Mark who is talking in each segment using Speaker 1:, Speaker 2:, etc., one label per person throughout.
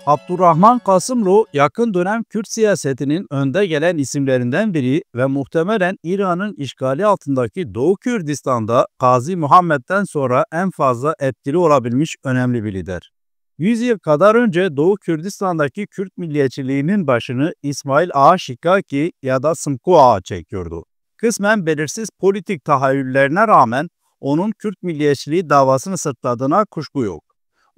Speaker 1: Abdurrahman Kasımlu yakın dönem Kürt siyasetinin önde gelen isimlerinden biri ve muhtemelen İran'ın işgali altındaki Doğu Kürdistan'da Gazi Muhammed'den sonra en fazla etkili olabilmiş önemli bir lider. 100 yıl kadar önce Doğu Kürdistan'daki Kürt milliyetçiliğinin başını İsmail Ağa Şikaki ya da Sımku Ağa çekiyordu. Kısmen belirsiz politik tahayyüllerine rağmen onun Kürt milliyetçiliği davasını sırtladığına kuşku yok.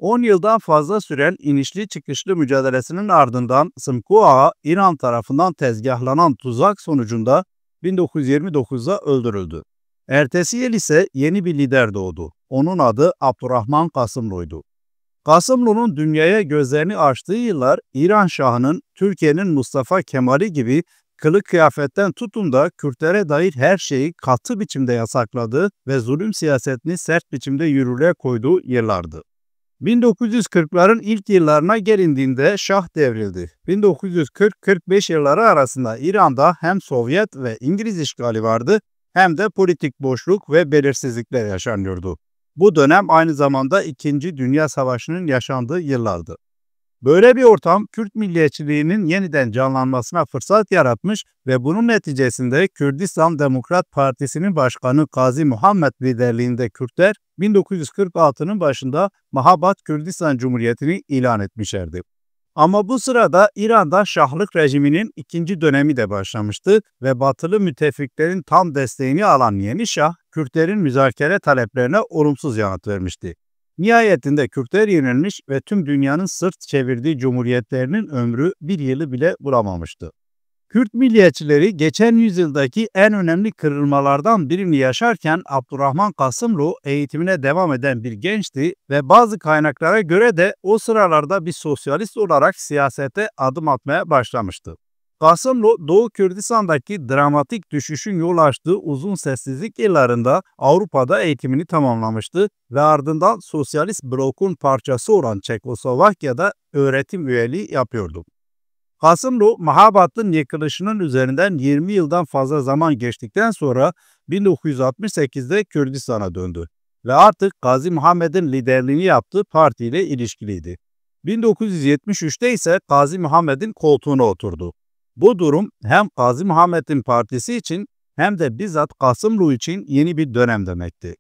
Speaker 1: 10 yıldan fazla süren inişli çıkışlı mücadelesinin ardından Sımku Ağa İran tarafından tezgahlanan tuzak sonucunda 1929'da öldürüldü. Ertesi yıl ise yeni bir lider doğdu. Onun adı Abdurrahman Kasımlu'ydu. Kasımlu'nun dünyaya gözlerini açtığı yıllar İran Şahı'nın Türkiye'nin Mustafa Kemal'i gibi kılık kıyafetten tutun da Kürtlere dair her şeyi katı biçimde yasakladığı ve zulüm siyasetini sert biçimde yürürlüğe koyduğu yıllardı. 1940'ların ilk yıllarına gelindiğinde Şah devrildi. 1940-45 yılları arasında İran'da hem Sovyet ve İngiliz işgali vardı hem de politik boşluk ve belirsizlikler yaşanıyordu. Bu dönem aynı zamanda 2. Dünya Savaşı'nın yaşandığı yıllardı. Böyle bir ortam Kürt milliyetçiliğinin yeniden canlanmasına fırsat yaratmış ve bunun neticesinde Kürdistan Demokrat Partisi'nin başkanı Gazi Muhammed liderliğinde Kürtler 1946'nın başında Mahabat Kürdistan Cumhuriyeti'ni ilan etmişlerdi. Ama bu sırada İran'da Şahlık rejiminin ikinci dönemi de başlamıştı ve batılı müttefiklerin tam desteğini alan yeni Şah, Kürtlerin müzakere taleplerine olumsuz yanıt vermişti. Nihayetinde Kürtler yenilmiş ve tüm dünyanın sırt çevirdiği cumhuriyetlerinin ömrü bir yılı bile bulamamıştı. Kürt milliyetçileri geçen yüzyıldaki en önemli kırılmalardan birini yaşarken Abdurrahman Kasımlu eğitimine devam eden bir gençti ve bazı kaynaklara göre de o sıralarda bir sosyalist olarak siyasete adım atmaya başlamıştı. Kasımlu, Doğu Kürdistan'daki dramatik düşüşün yol açtığı uzun sessizlik yıllarında Avrupa'da eğitimini tamamlamıştı ve ardından sosyalist blokun parçası olan Çekoslovakya'da öğretim üyeliği yapıyordu. Kasımlu, Mahabat'ın yıkılışının üzerinden 20 yıldan fazla zaman geçtikten sonra 1968'de Kürdistan'a döndü ve artık Gazi Muhammed'in liderliğini yaptığı partiyle ilişkiliydi. 1973'te ise Gazi Muhammed'in koltuğuna oturdu. Bu durum hem Gazi Muhammed'in partisi için hem de bizzat Kasımlu için yeni bir dönem demekti.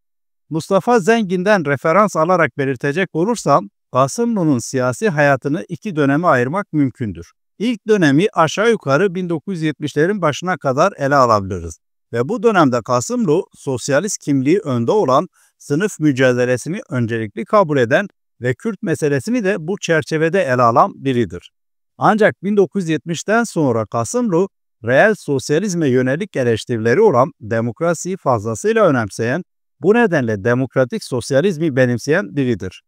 Speaker 1: Mustafa Zengin'den referans alarak belirtecek olursam, Kasımlu'nun siyasi hayatını iki döneme ayırmak mümkündür. İlk dönemi aşağı yukarı 1970'lerin başına kadar ele alabiliriz. Ve bu dönemde Kasımlu, sosyalist kimliği önde olan, sınıf mücadelesini öncelikli kabul eden ve Kürt meselesini de bu çerçevede ele alan biridir. Ancak 1970'ten sonra Kasımlu, reel sosyalizme yönelik eleştirileri olan demokrasiyi fazlasıyla önemseyen, bu nedenle demokratik sosyalizmi benimseyen biridir.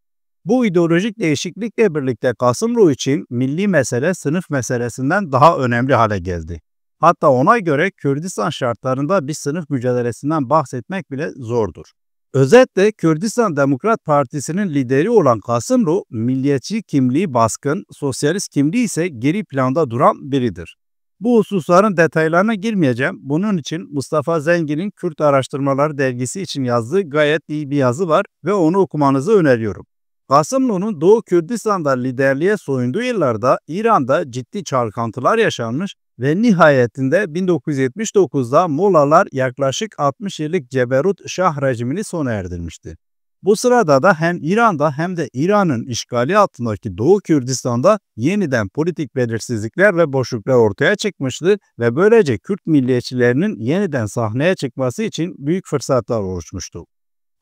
Speaker 1: Bu ideolojik değişiklikle birlikte Kasımlu için milli mesele sınıf meselesinden daha önemli hale geldi. Hatta ona göre Kürdistan şartlarında bir sınıf mücadelesinden bahsetmek bile zordur. Özetle Kürdistan Demokrat Partisi'nin lideri olan Kasımlu, milliyetçi kimliği baskın, sosyalist kimliği ise geri planda duran biridir. Bu hususların detaylarına girmeyeceğim. Bunun için Mustafa Zengin'in Kürt Araştırmaları dergisi için yazdığı gayet iyi bir yazı var ve onu okumanızı öneriyorum. Kasımlu'nun Doğu Kürdistan'da liderliğe soyunduğu yıllarda İran'da ciddi çalkantılar yaşanmış ve nihayetinde 1979'da Mollalar yaklaşık 60 yıllık Ceberut Şah rejimini sona erdirmişti. Bu sırada da hem İran'da hem de İran'ın işgali altındaki Doğu Kürdistan'da yeniden politik belirsizlikler ve boşluklar ortaya çıkmıştı ve böylece Kürt milliyetçilerinin yeniden sahneye çıkması için büyük fırsatlar oluşmuştu.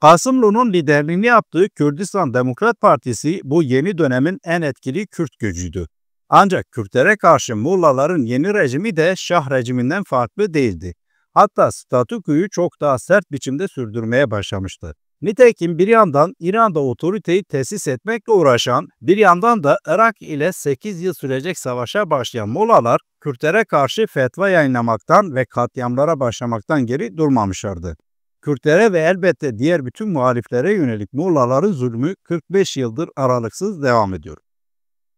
Speaker 1: Kasımlu'nun liderliğini yaptığı Kürdistan Demokrat Partisi bu yeni dönemin en etkili Kürt gücüydü. Ancak Kürtlere karşı Mollaların yeni rejimi de Şah rejiminden farklı değildi. Hatta statükoyu çok daha sert biçimde sürdürmeye başlamıştı. Nitekim bir yandan İran'da otoriteyi tesis etmekle uğraşan, bir yandan da Irak ile 8 yıl sürecek savaşa başlayan Mollalar, Kürtlere karşı fetva yayınlamaktan ve katliamlara başlamaktan geri durmamışlardı. Kürtlere ve elbette diğer bütün muhaliflere yönelik Mollaların zulmü 45 yıldır aralıksız devam ediyor.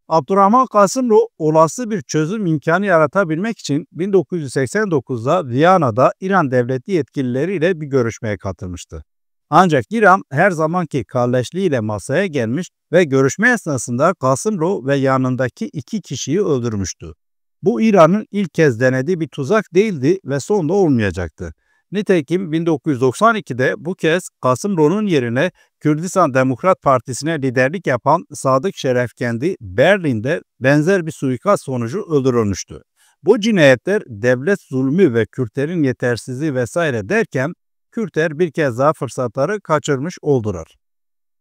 Speaker 1: Abdurrahman Kasımlu olası bir çözüm imkanı yaratabilmek için 1989'da Viyana'da İran devleti yetkilileriyle bir görüşmeye katılmıştı. Ancak İran her zamanki kalleşliğiyle masaya gelmiş ve görüşme esnasında Kasımlu ve yanındaki 2 kişiyi öldürmüştü. Bu İran'ın ilk kez denediği bir tuzak değildi ve sonda olmayacaktı. Nitekim 1992'de bu kez Kasımlu'nun yerine Kürdistan Demokrat Partisi'ne liderlik yapan Sadık Şerefkendi Berlin'de benzer bir suikast sonucu öldürülmüştü. Bu cinayetler devlet zulmü ve Kürtlerin yetersizliği vesaire derken Kürtler bir kez daha fırsatları kaçırmış oldular.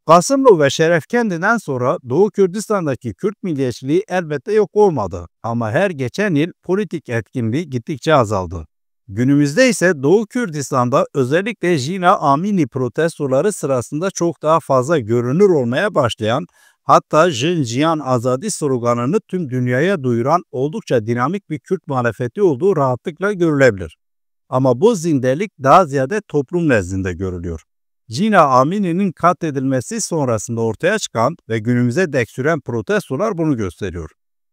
Speaker 1: Kasımlu ve Şerefkendi'den sonra Doğu Kürdistan'daki Kürt milliyetçiliği elbette yok olmadı ama her geçen yıl politik etkinliği gittikçe azaldı. Günümüzde ise Doğu Kürdistan'da özellikle Jina Amini protestoları sırasında çok daha fazla görünür olmaya başlayan, hatta Jinjiyan Azadi sloganını tüm dünyaya duyuran oldukça dinamik bir Kürt muhalefeti olduğu rahatlıkla görülebilir. Ama bu zindelik daha ziyade toplum nezdinde görülüyor. Jina Amini'nin katledilmesi sonrasında ortaya çıkan ve günümüze dek süren protestolar bunu gösteriyor.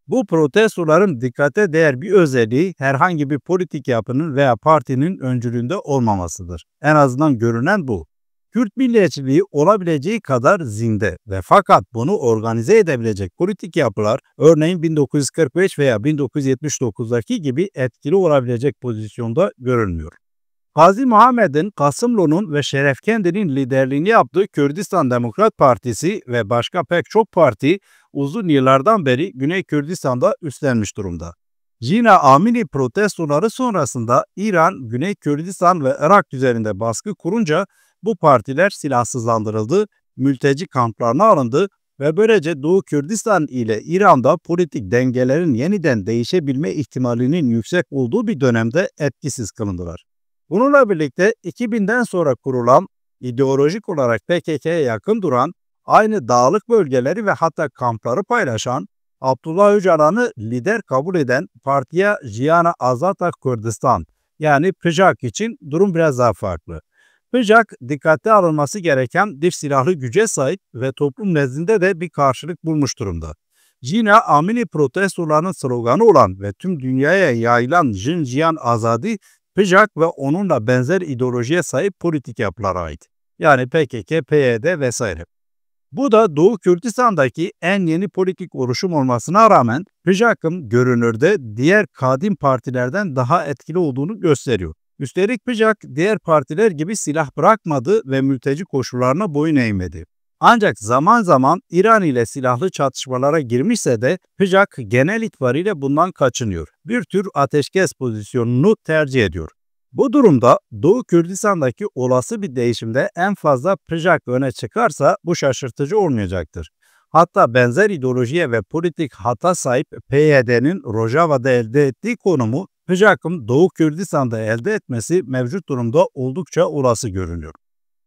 Speaker 1: Bu protestoların dikkate değer bir özelliği herhangi bir politik yapının veya partinin öncülüğünde olmamasıdır. En azından görünen bu. Kürt milliyetçiliği olabileceği kadar zinde ve fakat bunu organize edebilecek politik yapılar örneğin 1945 veya 1979'daki gibi etkili olabilecek pozisyonda görülmüyor. Gazi Muhammed'in, Kasımlu'nun ve Şerefkendi'nin liderliğini yaptığı Kürdistan Demokrat Partisi ve başka pek çok parti uzun yıllardan beri Güney Kürdistan'da üstlenmiş durumda. Jina Amini protestoları sonrasında İran, Güney Kürdistan ve Irak üzerinde baskı kurunca bu partiler silahsızlandırıldı, mülteci kamplarına alındı ve böylece Doğu Kürdistan ile İran'da politik dengelerin yeniden değişebilme ihtimalinin yüksek olduğu bir dönemde etkisiz kılındılar. Bununla birlikte 2000'den sonra kurulan, ideolojik olarak PKK'ya yakın duran, aynı dağlık bölgeleri ve hatta kampları paylaşan, Abdullah Öcalan'ı lider kabul eden partiye Jiyana Azata Kürdistan yani PJAK için durum biraz daha farklı. PJAK dikkate alınması gereken bir silahlı güce sahip ve toplum nezdinde de bir karşılık bulmuş durumda. Jina Amini protestolarının sloganı olan ve tüm dünyaya yayılan Jinjiyan Azadi, PJAK ve onunla benzer ideolojiye sahip politik yapılara ait. Yani PKK, PYD vesaire. Bu da Doğu Kürdistan'daki en yeni politik oluşum olmasına rağmen PJAK'ın görünürde diğer kadim partilerden daha etkili olduğunu gösteriyor. Üstelik PJAK diğer partiler gibi silah bırakmadı ve mülteci koşullarına boyun eğmedi. Ancak zaman zaman İran ile silahlı çatışmalara girmişse de PJAK genel itibariyle bundan kaçınıyor. Bir tür ateşkes pozisyonunu tercih ediyor. Bu durumda Doğu Kürdistan'daki olası bir değişimde en fazla PJAK öne çıkarsa bu şaşırtıcı olmayacaktır. Hatta benzer ideolojiye ve politik hata sahip PYD'nin Rojava'da elde ettiği konumu PJAK'ın Doğu Kürdistan'da elde etmesi mevcut durumda oldukça olası görünüyor.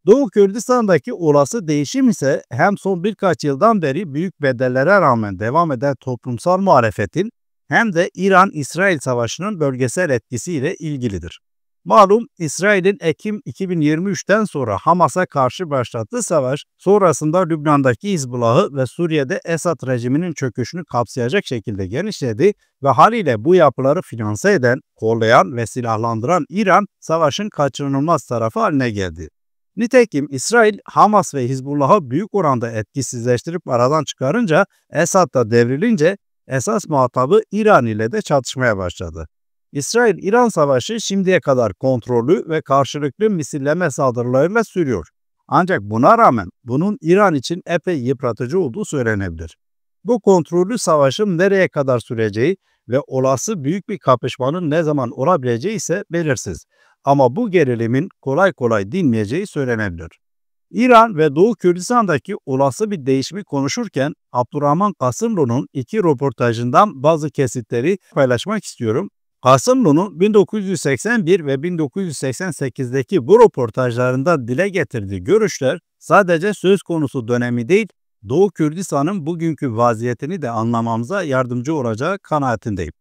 Speaker 1: Doğu Kürdistan'daki olası değişim ise hem son birkaç yıldan beri büyük bedellere rağmen devam eden toplumsal muhalefetin hem de İran-İsrail savaşının bölgesel etkisiyle ilgilidir. Malum İsrail'in Ekim 2023'ten sonra Hamas'a karşı başlattığı savaş sonrasında Lübnan'daki Hizbullah'ı ve Suriye'de Esad rejiminin çöküşünü kapsayacak şekilde genişledi ve haliyle bu yapıları finanse eden, kollayan ve silahlandıran İran savaşın kaçınılmaz tarafı haline geldi. Nitekim İsrail, Hamas ve Hizbullah'ı büyük oranda etkisizleştirip aradan çıkarınca Esad da devrilince esas muhatabı İran ile de çatışmaya başladı. İsrail-İran savaşı şimdiye kadar kontrollü ve karşılıklı misilleme saldırılarıyla sürüyor. Ancak buna rağmen bunun İran için epey yıpratıcı olduğu söylenebilir. Bu kontrollü savaşın nereye kadar süreceği ve olası büyük bir kapışmanın ne zaman olabileceği ise belirsiz. Ama bu gerilimin kolay kolay dinmeyeceği söylenebilir. İran ve Doğu Kürdistan'daki olası bir değişimi konuşurken Abdurrahman Kasımlu'nun 2 röportajından bazı kesitleri paylaşmak istiyorum. Kasımlu'nun 1981 ve 1988'deki bu röportajlarında dile getirdiği görüşler sadece söz konusu dönemi değil, Doğu Kürdistan'ın bugünkü vaziyetini de anlamamıza yardımcı olacağı kanaatindeyim.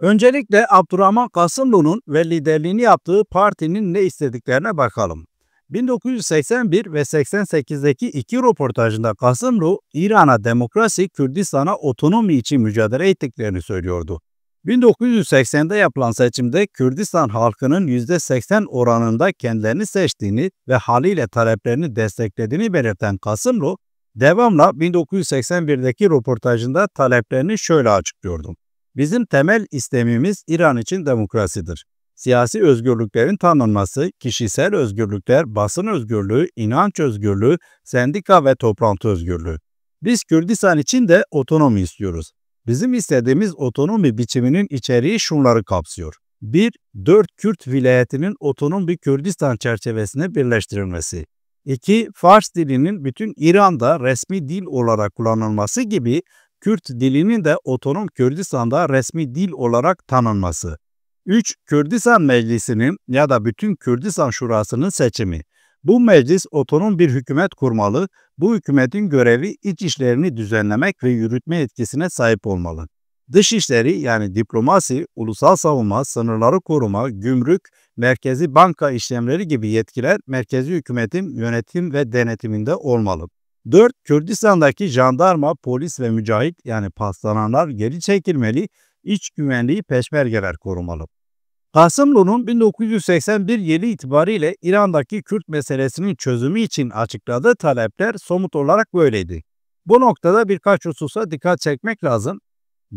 Speaker 1: Öncelikle Abdurrahman Kasımlu'nun ve liderliğini yaptığı partinin ne istediklerine bakalım. 1981 ve 88'deki 2 röportajında Kasımlu, İran'a demokrasi, Kürdistan'a otonomi için mücadele ettiklerini söylüyordu. 1980'de yapılan seçimde Kürdistan halkının %80 oranında kendilerini seçtiğini ve haliyle taleplerini desteklediğini belirten Kasımlu, devamla 1981'deki röportajında taleplerini şöyle açıklıyordu. Bizim temel istemimiz İran için demokrasidir. Siyasi özgürlüklerin tanınması, kişisel özgürlükler, basın özgürlüğü, inanç özgürlüğü, sendika ve toplantı özgürlüğü. Biz Kürdistan için de otonomi istiyoruz. Bizim istediğimiz otonomi biçiminin içeriği şunları kapsıyor. 1. 4 Kürt vilayetinin otonom bir Kürdistan çerçevesine birleştirilmesi. 2. Fars dilinin bütün İran'da resmi dil olarak kullanılması gibi Kürt dilinin de otonom Kürdistan'da resmi dil olarak tanınması. 3. Kürdistan Meclisi'nin ya da bütün Kürdistan Şurası'nın seçimi. Bu meclis otonom bir hükümet kurmalı, bu hükümetin görevi iç işlerini düzenlemek ve yürütme etkisine sahip olmalı. Dış işleri yani diplomasi, ulusal savunma, sınırları koruma, gümrük, merkezi banka işlemleri gibi yetkiler merkezi hükümetin yönetim ve denetiminde olmalı. 4. Kürdistan'daki jandarma, polis ve mücahit yani paslananlar geri çekilmeli, iç güvenliği peşmergeler korumalı. Kasımlu'nun 1981 yılı itibariyle İran'daki Kürt meselesinin çözümü için açıkladığı talepler somut olarak böyleydi. Bu noktada birkaç hususa dikkat çekmek lazım.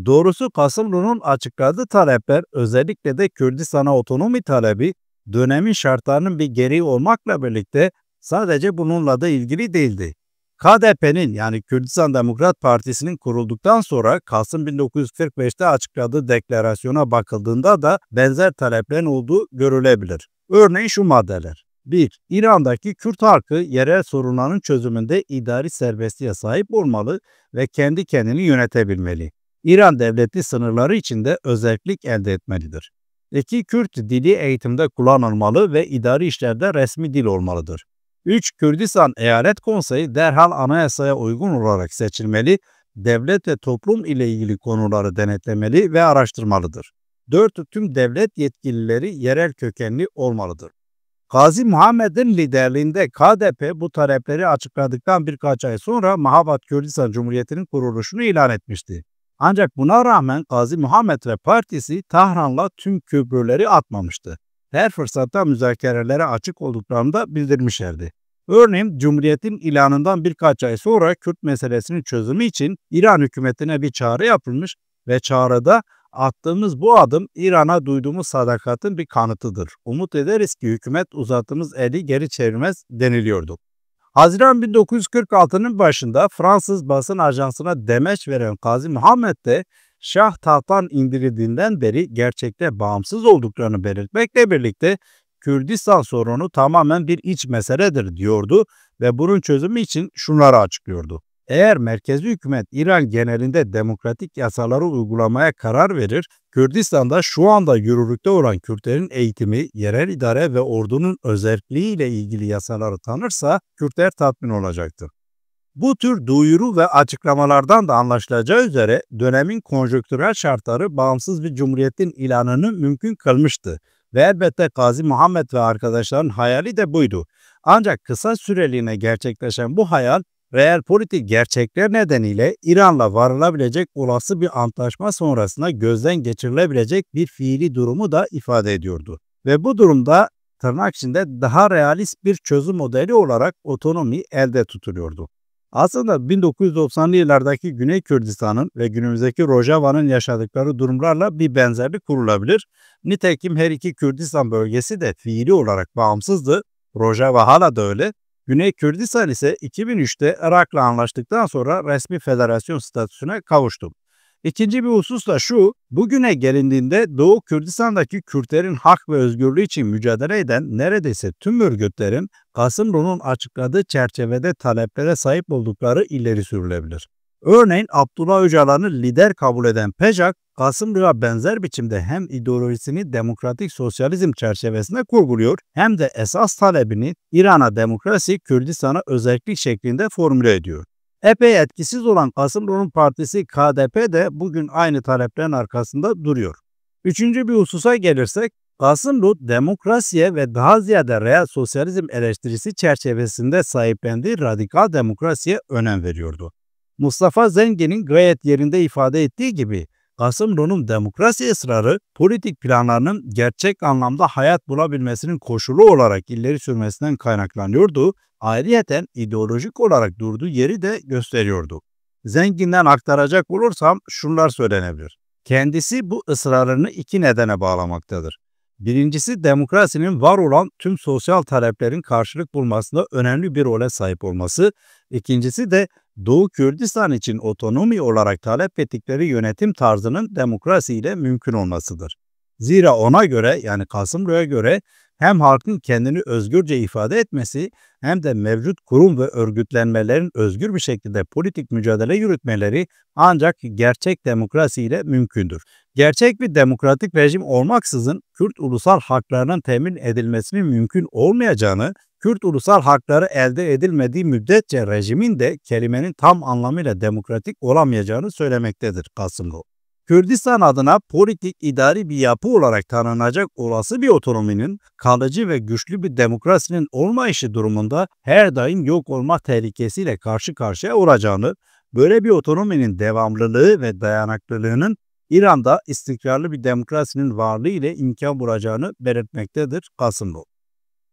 Speaker 1: Doğrusu Kasımlu'nun açıkladığı talepler özellikle de Kürdistan'a otonomi talebi dönemin şartlarının bir gereği olmakla birlikte sadece bununla da ilgili değildi. KDP'nin yani Kürdistan Demokrat Partisi'nin kurulduktan sonra Kasım 1945'te açıkladığı deklarasyona bakıldığında da benzer taleplerin olduğu görülebilir. Örneğin şu maddeler. 1. İran'daki Kürt halkı yerel sorunların çözümünde idari serbestliğe sahip olmalı ve kendi kendini yönetebilmeli. İran devleti sınırları içinde özellik elde etmelidir. 2. Kürt dili eğitimde kullanılmalı ve idari işlerde resmi dil olmalıdır. 3. Kürdistan Eyalet Konseyi derhal anayasaya uygun olarak seçilmeli, devlet ve toplum ile ilgili konuları denetlemeli ve araştırmalıdır. 4. Tüm devlet yetkilileri yerel kökenli olmalıdır. Gazi Muhammed'in liderliğinde KDP bu talepleri açıkladıktan birkaç ay sonra Mahabat Kürdistan Cumhuriyeti'nin kuruluşunu ilan etmişti. Ancak buna rağmen Gazi Muhammed ve partisi Tahran'la tüm köprüleri atmamıştı. Her fırsatta müzakerelere açık olduklarını da bildirmişlerdi. Örneğin Cumhuriyet'in ilanından birkaç ay sonra Kürt meselesinin çözümü için İran hükümetine bir çağrı yapılmış ve çağrıda attığımız bu adım İran'a duyduğumuz sadakatin bir kanıtıdır. Umut ederiz ki hükümet uzattığımız eli geri çevirmez deniliyordu. Haziran 1946'nın başında Fransız basın ajansına demeç veren Gazi Muhammed de Şah tahttan indirildiğinden beri gerçekte bağımsız olduklarını belirtmekle birlikte Kürdistan sorunu tamamen bir iç meseledir diyordu ve bunun çözümü için şunları açıklıyordu. Eğer merkezi hükümet İran genelinde demokratik yasaları uygulamaya karar verir, Kürdistan'da şu anda yürürlükte olan Kürtlerin eğitimi, yerel idare ve ordunun özelliği ile ilgili yasaları tanırsa Kürtler tatmin olacaktır. Bu tür duyuru ve açıklamalardan da anlaşılacağı üzere dönemin konjonktürel şartları bağımsız bir cumhuriyetin ilanını mümkün kılmıştı. Ve elbette Gazi Muhammed ve arkadaşların hayali de buydu. Ancak kısa süreliğine gerçekleşen bu hayal, reel politik gerçekler nedeniyle İran'la varılabilecek olası bir antlaşma sonrasında gözden geçirilebilecek bir fiili durumu da ifade ediyordu. Ve bu durumda tırnak içinde daha realist bir çözüm modeli olarak otonomi elde tutuluyordu. Aslında 1990'lı yıllardaki Güney Kürdistan'ın ve günümüzdeki Rojava'nın yaşadıkları durumlarla bir benzerlik kurulabilir. Nitekim her iki Kürdistan bölgesi de fiili olarak bağımsızdı. Rojava hala da öyle. Güney Kürdistan ise 2003'te Irak'la anlaştıktan sonra resmi federasyon statüsüne kavuştu. İkinci bir husus da şu, bugüne gelindiğinde Doğu Kürdistan'daki Kürtlerin hak ve özgürlüğü için mücadele eden neredeyse tüm örgütlerin Kasımlu'nun açıkladığı çerçevede taleplere sahip oldukları ileri sürülebilir. Örneğin Abdullah Öcalan'ı lider kabul eden PEJAK, Kasımlu'ya benzer biçimde hem ideolojisini demokratik sosyalizm çerçevesinde kurguluyor hem de esas talebini İran'a demokrasi, Kürdistan'a özellik şeklinde formüle ediyor. Epey etkisiz olan Kasımlu'nun partisi KDP de bugün aynı taleplerin arkasında duruyor. Üçüncü bir hususa gelirsek, Kasımlu demokrasiye ve daha ziyade reel sosyalizm eleştirisi çerçevesinde sahiplendiği radikal demokrasiye önem veriyordu. Mustafa Zengin'in gayet yerinde ifade ettiği gibi Kasımlu'nun demokrasi ısrarı politik planlarının gerçek anlamda hayat bulabilmesinin koşulu olarak ileri sürmesinden kaynaklanıyordu. Ayrıyeten ideolojik olarak durduğu yeri de gösteriyordu. Zenginden aktaracak olursam şunlar söylenebilir. Kendisi bu ısrarını iki nedene bağlamaktadır. Birincisi demokrasinin var olan tüm sosyal taleplerin karşılık bulmasında önemli bir role sahip olması. İkincisi de Doğu Kürdistan için otonomi olarak talep ettikleri yönetim tarzının demokrasiyle mümkün olmasıdır. Zira ona göre yani Kasımlu'ya göre hem halkın kendini özgürce ifade etmesi hem de mevcut kurum ve örgütlenmelerin özgür bir şekilde politik mücadele yürütmeleri ancak gerçek demokrasiyle mümkündür. Gerçek bir demokratik rejim olmaksızın Kürt ulusal haklarının temin edilmesinin mümkün olmayacağını, Kürt ulusal hakları elde edilmediği müddetçe rejimin de kelimenin tam anlamıyla demokratik olamayacağını söylemektedir Kasımlı. Kürdistan adına politik idari bir yapı olarak tanınacak olası bir otonominin kalıcı ve güçlü bir demokrasinin olmayışı durumunda her daim yok olma tehlikesiyle karşı karşıya olacağını, böyle bir otonominin devamlılığı ve dayanıklılığının İran'da istikrarlı bir demokrasinin varlığı ile imkan bulacağını belirtmektedir Kasımlı.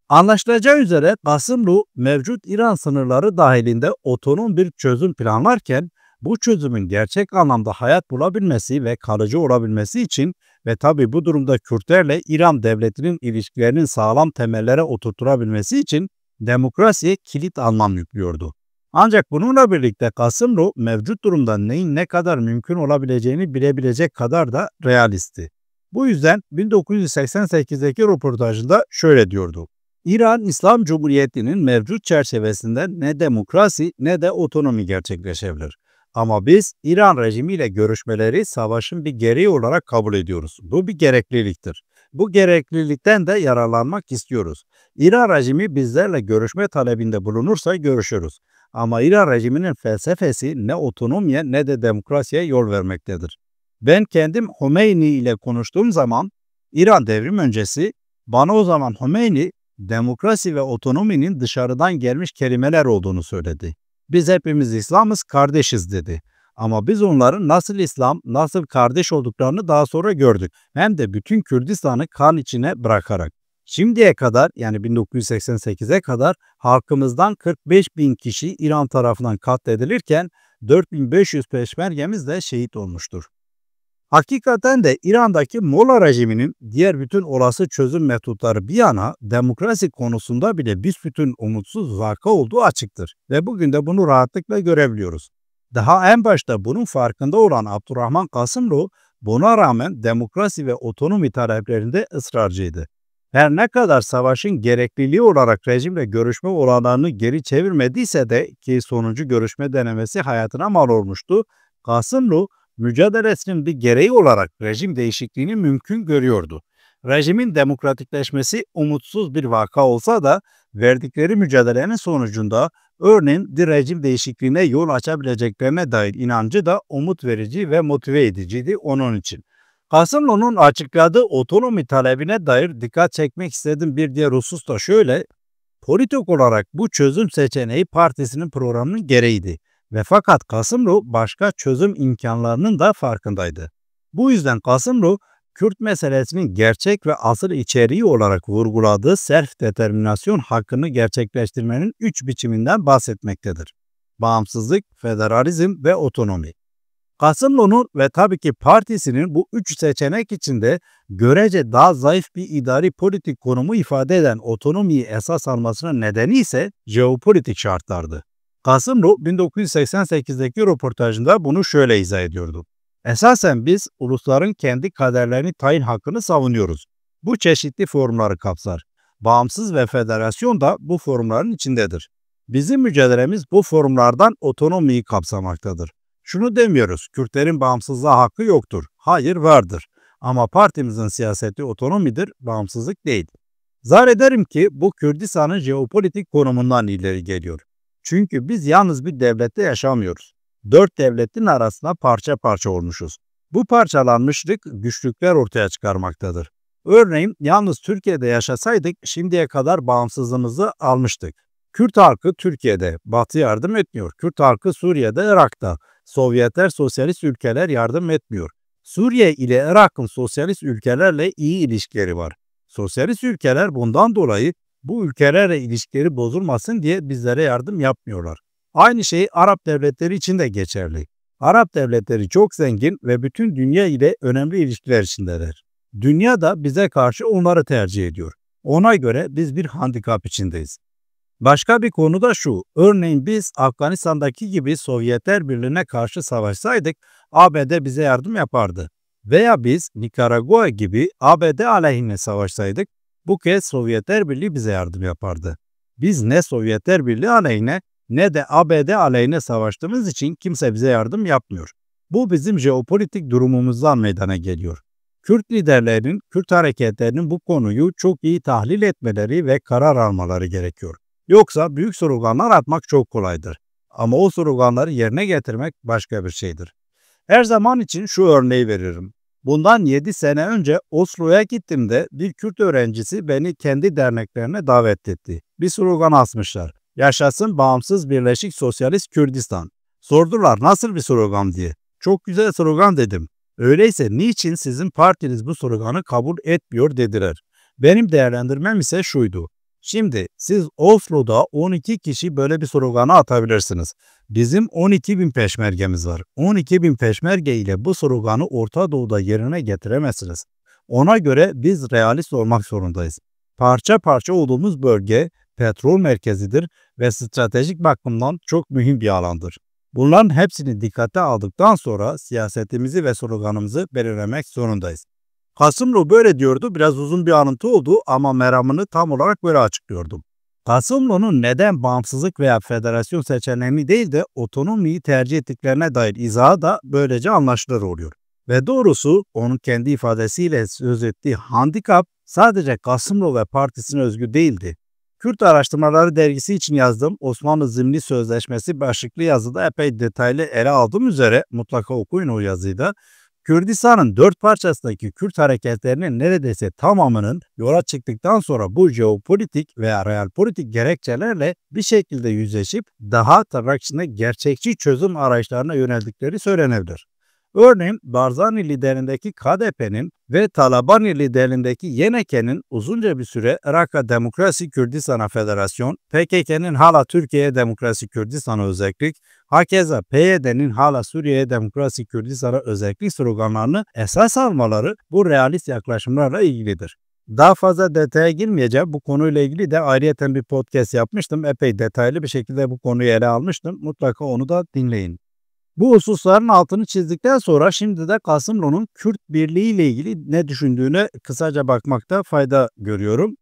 Speaker 1: Anlaşılacağı üzere Kasımlu mevcut İran sınırları dahilinde otonom bir çözüm planlarken bu çözümün gerçek anlamda hayat bulabilmesi ve kalıcı olabilmesi için ve tabi bu durumda Kürtlerle İran devletinin ilişkilerinin sağlam temellere oturtulabilmesi için demokrasiye kilit anlam yüklüyordu. Ancak bununla birlikte Kasımlu mevcut durumda neyin ne kadar mümkün olabileceğini bilebilecek kadar da realistti. Bu yüzden 1988'deki röportajında şöyle diyordu. İran İslam Cumhuriyeti'nin mevcut çerçevesinde ne demokrasi ne de otonomi gerçekleşebilir. Ama biz İran rejimiyle görüşmeleri savaşın bir gereği olarak kabul ediyoruz. Bu bir gerekliliktir. Bu gereklilikten de yararlanmak istiyoruz. İran rejimi bizlerle görüşme talebinde bulunursa görüşürüz. Ama İran rejiminin felsefesi ne otonomiye ne de demokrasiye yol vermektedir. Ben kendim Hümeyni ile konuştuğum zaman İran devrim öncesi bana o zaman Hümeyni demokrasi ve otonominin dışarıdan gelmiş kelimeler olduğunu söyledi. Biz hepimiz İslam'ız, kardeşiz dedi. Ama biz onların nasıl İslam, nasıl kardeş olduklarını daha sonra gördük. Hem de bütün Kürdistan'ı kan içine bırakarak. Şimdiye kadar yani 1988'e kadar halkımızdan 45 bin kişi İran tarafından katledilirken 4500 peşmergemiz de şehit olmuştur. Hakikaten de İran'daki Molla rejiminin diğer bütün olası çözüm metotları bir yana demokrasi konusunda bile büsbütün umutsuz vaka olduğu açıktır ve bugün de bunu rahatlıkla görebiliyoruz. Daha en başta bunun farkında olan Abdurrahman Kasımlu buna rağmen demokrasi ve otonomi taleplerinde ısrarcıydı. Her ne kadar savaşın gerekliliği olarak rejimle görüşme olanlarını geri çevirmediyse de ki sonuncu görüşme denemesi hayatına mal olmuştu, Kasımlu mücadelesinin bir gereği olarak rejim değişikliğini mümkün görüyordu. Rejimin demokratikleşmesi umutsuz bir vaka olsa da verdikleri mücadelenin sonucunda örneğin bir rejim değişikliğine yol açabileceklerine dair inancı da umut verici ve motive ediciydi onun için. Kasımlı'nın açıkladığı otonomi talebine dair dikkat çekmek istediğim bir diğer husus da şöyle, politik olarak bu çözüm seçeneği partisinin programının gereğiydi. Ve fakat Kasımlu başka çözüm imkanlarının da farkındaydı. Bu yüzden Kasımlu, Kürt meselesinin gerçek ve asıl içeriği olarak vurguladığı self-determinasyon hakkını gerçekleştirmenin 3 biçiminden bahsetmektedir. Bağımsızlık, federalizm ve otonomi. Kasımlu'nun ve tabii ki partisinin bu 3 seçenek içinde görece daha zayıf bir idari politik konumu ifade eden otonomiyi esas almasının nedeni ise jeopolitik şartlardı. Kasımlu 1988'deki röportajında bunu şöyle izah ediyordu. Esasen biz ulusların kendi kaderlerini tayin hakkını savunuyoruz. Bu çeşitli formları kapsar. Bağımsız ve federasyon da bu formların içindedir. Bizim mücadelemiz bu formlardan otonomiyi kapsamaktadır. Şunu demiyoruz, Kürtlerin bağımsızlığa hakkı yoktur. Hayır, vardır. Ama partimizin siyaseti otonomidir, bağımsızlık değil. Zannederim ki bu Kürdistan'ın jeopolitik konumundan ileri geliyor. Çünkü biz yalnız bir devlette yaşamıyoruz. 4 devletin arasında parça parça olmuşuz. Bu parçalanmışlık güçlükler ortaya çıkarmaktadır. Örneğin yalnız Türkiye'de yaşasaydık şimdiye kadar bağımsızlığımızı almıştık. Kürt halkı Türkiye'de, Batı yardım etmiyor. Kürt halkı Suriye'de, Irak'ta. Sovyetler, sosyalist ülkeler yardım etmiyor. Suriye ile Irak'ın sosyalist ülkelerle iyi ilişkileri var. Sosyalist ülkeler bundan dolayı bu ülkelerle ilişkileri bozulmasın diye bizlere yardım yapmıyorlar. Aynı şey Arap devletleri için de geçerli. Arap devletleri çok zengin ve bütün dünya ile önemli ilişkiler içindeler. Dünya da bize karşı onları tercih ediyor. Ona göre biz bir handikap içindeyiz. Başka bir konu da şu, örneğin biz Afganistan'daki gibi Sovyetler Birliği'ne karşı savaşsaydık ABD bize yardım yapardı. Veya biz Nikaragua gibi ABD aleyhine savaşsaydık bu kez Sovyetler Birliği bize yardım yapardı. Biz ne Sovyetler Birliği aleyhine ne de ABD aleyhine savaştığımız için kimse bize yardım yapmıyor. Bu bizim jeopolitik durumumuzdan meydana geliyor. Kürt liderlerinin, Kürt hareketlerinin bu konuyu çok iyi tahlil etmeleri ve karar almaları gerekiyor. Yoksa büyük sloganlar atmak çok kolaydır. Ama o sloganları yerine getirmek başka bir şeydir. Her zaman için şu örneği veririm. Bundan 7 sene önce Oslo'ya gittiğimde bir Kürt öğrencisi beni kendi derneklerine davet etti. Bir slogan asmışlar. Yaşasın bağımsız Birleşik Sosyalist Kürdistan. Sordular nasıl bir slogan diye. Çok güzel slogan dedim. Öyleyse niçin sizin partiniz bu sloganı kabul etmiyor dediler. Benim değerlendirmem ise şuydu. Şimdi siz Oslo'da 12 kişi böyle bir sloganı atabilirsiniz. Bizim 12.000 peşmergemiz var. 12.000 peşmerge ile bu sloganı Orta Doğu'da yerine getiremezsiniz. Ona göre biz realist olmak zorundayız. Parça parça olduğumuz bölge petrol merkezidir ve stratejik bakımdan çok mühim bir alandır. Bunların hepsini dikkate aldıktan sonra siyasetimizi ve sloganımızı belirlemek zorundayız. Kasımlı böyle diyordu, biraz uzun bir alıntı oldu ama meramını tam olarak böyle açıklıyordum. Kasımlı'nın neden bağımsızlık veya federasyon seçeneğini değil de otonomiyi tercih ettiklerine dair izahı da böylece anlaşılır oluyor. Ve doğrusu onun kendi ifadesiyle söz ettiği handikap sadece Kasımlı ve partisine özgü değildi. Kürt Araştırmaları dergisi için yazdığım Osmanlı Zimni Sözleşmesi başlıklı yazıda epey detaylı ele aldığım üzere mutlaka okuyun o yazıyı da. Kürdistan'ın 4 parçasındaki Kürt hareketlerinin neredeyse tamamının yola çıktıktan sonra bu jeopolitik veya realpolitik gerekçelerle bir şekilde yüzleşip daha tırnak içinde gerçekçi çözüm arayışlarına yöneldikleri söylenebilir. Örneğin Barzani liderindeki KDP'nin ve Talabani liderindeki YNK'nin uzunca bir süre Irak'a Demokrasi Kürdistan'a Federasyon, PKK'nın hala Türkiye'ye Demokrasi Kürdistan'a özellik, hakeza PYD'nin hala Suriye'ye Demokrasi Kürdistan'a özellik sloganlarını esas almaları bu realist yaklaşımlarla ilgilidir. Daha fazla detaya girmeyeceğim. Bu konuyla ilgili de ayrıyeten bir podcast yapmıştım. Epey detaylı bir şekilde bu konuyu ele almıştım. Mutlaka onu da dinleyin. Bu hususların altını çizdikten sonra şimdi de Kasımlı'nın Kürt Birliği ile ilgili ne düşündüğüne kısaca bakmakta fayda görüyorum.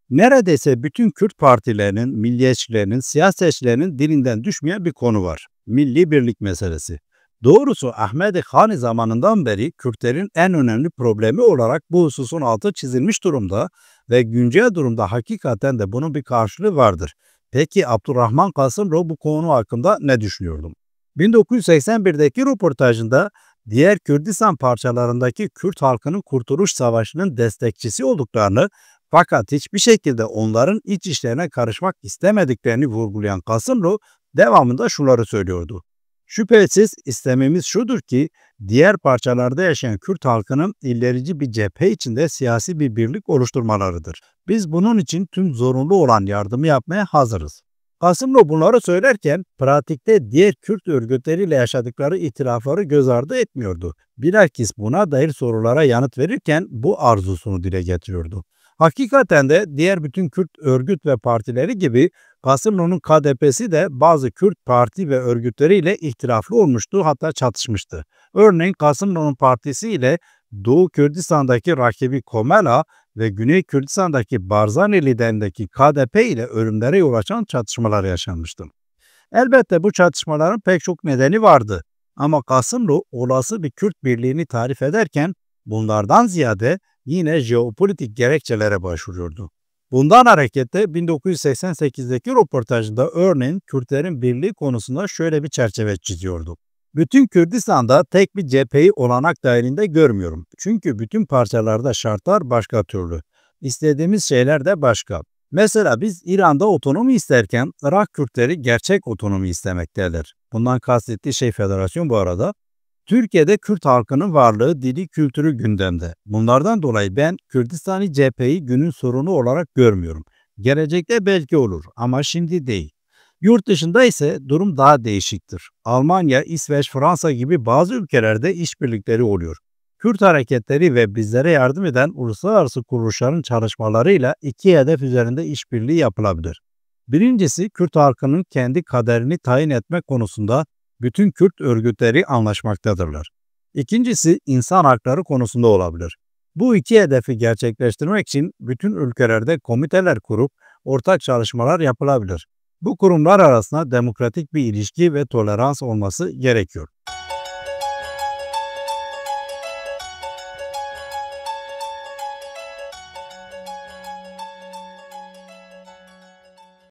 Speaker 1: Neredeyse bütün Kürt partilerinin, milliyetçilerinin, siyasetçilerinin dilinden düşmeyen bir konu var. Milli birlik meselesi. Doğrusu Ahmedi Hani zamanından beri Kürtlerin en önemli problemi olarak bu hususun altı çizilmiş durumda ve güncel durumda hakikaten de bunun bir karşılığı vardır. Peki Abdurrahman Kasımlı bu konu hakkında ne düşünüyordum? 1981'deki röportajında diğer Kürdistan parçalarındaki Kürt halkının Kurtuluş Savaşı'nın destekçisi olduklarını fakat hiçbir şekilde onların iç işlerine karışmak istemediklerini vurgulayan Kasımlı devamında şunları söylüyordu. Şüphesiz istemimiz şudur ki diğer parçalarda yaşayan Kürt halkının ilerici bir cephe içinde siyasi bir birlik oluşturmalarıdır. Biz bunun için tüm zorunlu olan yardımı yapmaya hazırız. Kasımlı bunları söylerken pratikte diğer Kürt örgütleriyle yaşadıkları ihtilafları göz ardı etmiyordu. Bilakis buna dair sorulara yanıt verirken bu arzusunu dile getiriyordu. Hakikaten de diğer bütün Kürt örgüt ve partileri gibi Kasımlı'nın KDP'si de bazı Kürt parti ve örgütleriyle ihtilaflı olmuştu, hatta çatışmıştı. Örneğin Kasımlı'nın partisi ile Doğu Kürdistan'daki rakibi Komela ve Güney Kürdistan'daki Barzani liderindeki KDP ile ölümlere yol açan çatışmalar yaşanmıştı. Elbette bu çatışmaların pek çok nedeni vardı ama Kasımlı olası bir Kürt birliğini tarif ederken bunlardan ziyade yine jeopolitik gerekçelere başvuruyordu. Bundan hareketle 1988'deki röportajında örneğin Kürtlerin birliği konusunda şöyle bir çerçeve çiziyordu. Bütün Kürdistan'da tek bir cepheyi olanak dahilinde görmüyorum. Çünkü bütün parçalarda şartlar başka türlü. İstediğimiz şeyler de başka. Mesela biz İran'da otonomi isterken Irak Kürtleri gerçek otonomi istemektedir. Bundan kastettiği şey federasyon bu arada. Türkiye'de Kürt halkının varlığı, dili, kültürü gündemde. Bunlardan dolayı ben Kürdistani cepheyi günün sorunu olarak görmüyorum. Gelecekte belki olur ama şimdi değil. Yurt dışında ise durum daha değişiktir. Almanya, İsveç, Fransa gibi bazı ülkelerde işbirlikleri oluyor. Kürt hareketleri ve bizlere yardım eden uluslararası kuruluşların çalışmalarıyla iki hedef üzerinde işbirliği yapılabilir. Birincisi, Kürt halkının kendi kaderini tayin etme konusunda bütün Kürt örgütleri anlaşmaktadırlar. İkincisi, insan hakları konusunda olabilir. Bu iki hedefi gerçekleştirmek için bütün ülkelerde komiteler kurup ortak çalışmalar yapılabilir. Bu kurumlar arasında demokratik bir ilişki ve tolerans olması gerekiyor.